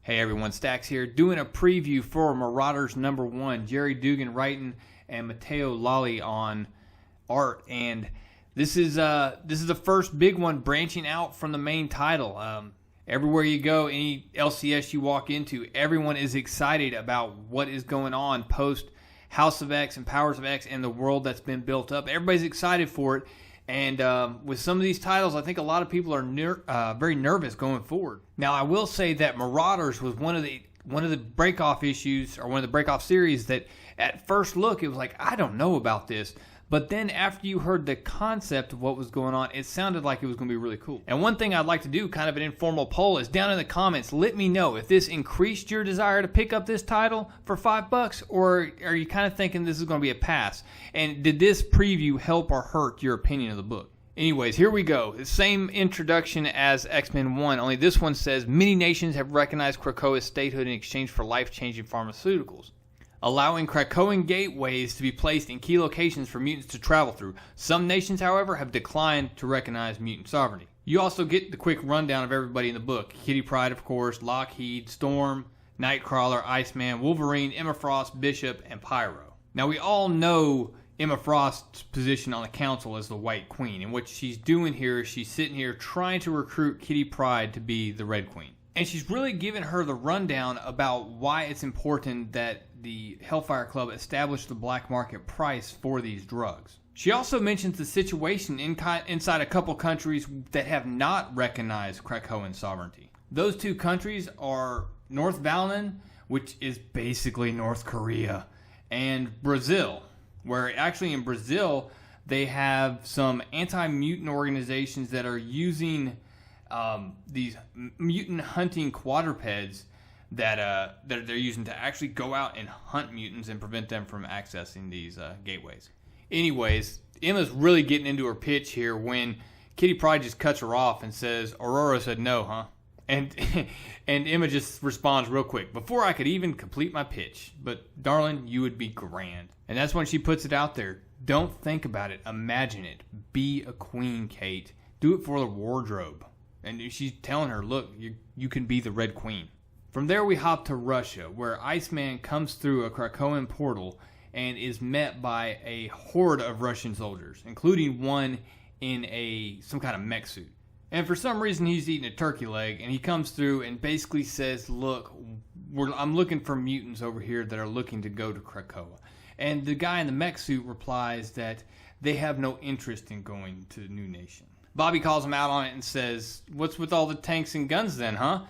Hey everyone, Stacks here, doing a preview for Marauders #1, GERRY, DUGGAN writing, and MATTEO LOLLI on art. And this is the first big one branching out from the main title. Everywhere you go, any LCS you walk into, everyone is excited about what is going on post House of X and Powers of X and the world that's been built up. Everybody's excited for it. And with some of these titles, I think a lot of people are very nervous going forward. Now, I will say that Marauders was one of the break-off issues, or one of the break-off series that at first look, it was like, I don't know about this. But then after you heard the concept of what was going on, it sounded like it was going to be really cool. And one thing I'd like to do, kind of an informal poll, is down in the comments, let me know if this increased your desire to pick up this title for $5, or are you kind of thinking this is going to be a pass? And did this preview help or hurt your opinion of the book? Anyways, here we go. The same introduction as Xmen 1, only this one says, many nations have recognized Krakoa's statehood in exchange for life-changing pharmaceuticals, allowing Krakoan gateways to be placed in key locations for mutants to travel through. Some nations, however, have declined to recognize mutant sovereignty. You also get the quick rundown of everybody in the book. Kitty Pryde, of course, Lockheed, Storm, Nightcrawler, Iceman, Wolverine, Emma Frost, Bishop, and Pyro. Now, we all know Emma Frost's position on the council as the White Queen, and what she's doing here is she's sitting here trying to recruit Kitty Pryde to be the Red Queen. And she's really giving her the rundown about why it's important that the Hellfire Club establish the black market price for these drugs. She also mentions the situation inside a couple countries that have not recognized Krakoan sovereignty. Those two countries are North Valen, which is basically North Korea, and Brazil, where actually in Brazil they have some anti-mutant organizations that are using these mutant hunting quadrupeds that they're using to actually go out and hunt mutants and prevent them from accessing these gateways. Anyways, Emma's really getting into her pitch here when Kitty Pryde just cuts her off and says, Aurora said no, huh? And Emma just responds real quick, before I could even complete my pitch, but darling, you would be grand. And that's when she puts it out there. Don't think about it, imagine it. Be a queen, Kate. Do it for the wardrobe. And she's telling her, look, you can be the Red Queen. From there we hop to Russia, where Iceman comes through a Krakoan portal and is met by a horde of Russian soldiers, including one in some kind of mech suit. And for some reason he's eating a turkey leg, and he comes through and basically says, look, I'm looking for mutants over here that are looking to go to Krakoa. And the guy in the mech suit replies that they have no interest in going to the new nation. Bobby calls him out on it and says, what's with all the tanks and guns then, huh?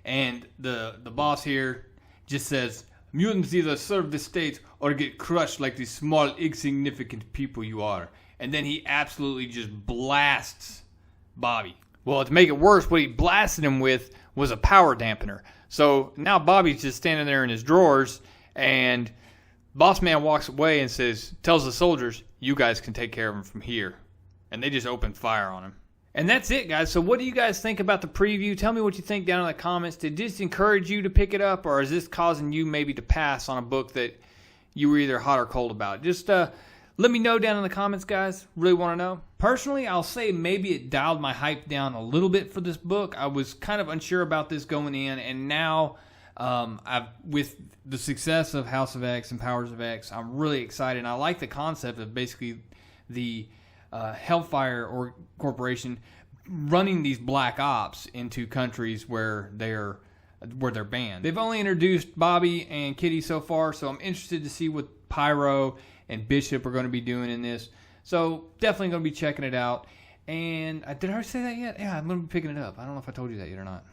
And the boss here just says, mutants either serve the state or get crushed like the small, insignificant people you are. And then he absolutely just blasts Bobby. Well, to make it worse, what he blasted him with was a power dampener. So now Bobby's just standing there in his drawers, and Boss Man walks away and tells the soldiers, you guys can take care of him from here. And they just open fire on him. And that's it, guys. So what do you guys think about the preview? Tell me what you think down in the comments. Did this encourage you to pick it up, or is this causing you maybe to pass on a book that you were either hot or cold about? Just let me know down in the comments, guys. Really want to know. Personally, I'll say maybe it dialed my hype down a little bit for this book. I was kind of unsure about this going in, and now with the success of House of X and Powers of X, I'm really excited. And I like the concept of basically the Hellfire Corporation running these black ops into countries where they're banned. They've only introduced Bobby and Kitty so far, so I'm interested to see what Pyro and Bishop are going to be doing in this. So definitely going to be checking it out. And did I already say that yet? Yeah, I'm going to be picking it up. I don't know if I told you that yet or not.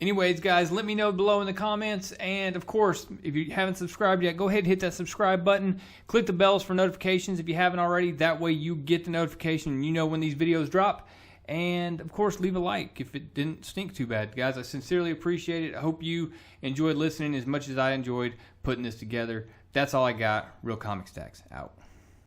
Anyways, guys, let me know below in the comments. And, of course, if you haven't subscribed yet, go ahead and hit that subscribe button. Click the bells for notifications if you haven't already. That way you get the notification and you know when these videos drop. And, of course, leave a like if it didn't stink too bad. Guys, I sincerely appreciate it. I hope you enjoyed listening as much as I enjoyed putting this together. That's all I got. Real Comic Stacks out.